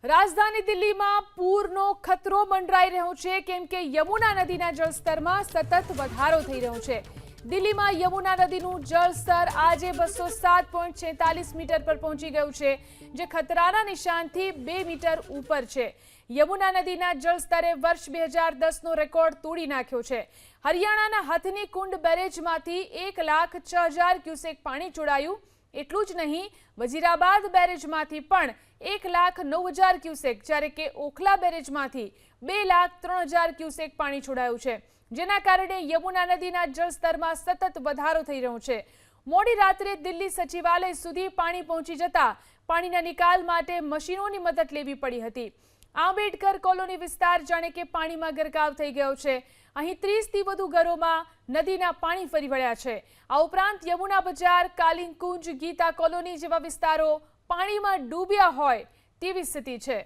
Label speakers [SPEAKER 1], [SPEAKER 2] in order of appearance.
[SPEAKER 1] રાજધાની દિલ્હીમાં પૂરનો ખતરો મંડરાઈ રહ્યો છે કેમ કે યમુના નદીના જળસ્તરમાં સતત વધારો થઈ રહ્યો છે। દિલ્હીમાં યમુના નદીનું જળસ્તર આજે 207.46 મીટર પર પહોંચી ગયું છે, જે ખતરાના નિશાનથી 2 મીટર ઉપર છે। યમુના નદીના જળસ્તરે વર્ષ 2010નો રેકોર્ડ તોડી નાખ્યો છે। હરિયાણાના હથની કુંડ બેરેજમાંથી 1,06,000 ક્યુસેક પાણી છોડાયું। એટલું જ નહીં, વજીરાબાદ બેરેજમાંથી પણ 1,09,000 ક્યુસેક, જ્યારે કે ઓખલા બેરેજમાંથી 2,03,000 ક્યુસેક પાણી છોડાયું છે, જેના કારણે યમુના નદીના જળસ્તરમાં સતત વધારો થઈ રહ્યો છે। મોડી રાત્રે દિલ્હી સચિવાલય સુધી પાણી પહોંચી જતા પાણીના નિકાલ માટે મશીનોની મદદ લેવી પડી હતી। આંબેડકર કોલોની વિસ્તાર જાણે કે પાણીમાં ગરકાવ થઈ ગયો છે। અહીં 30થી વધુ ઘરોમાં નદીના પાણી ફરી વળ્યા છે। આ ઉપરાંત યમુના બજાર, કાલિંકુંજ, ગીતા કોલોની જેવા વિસ્તારો પાણીમાં ડૂબ્યા હોય તેવી સ્થિતિ છે।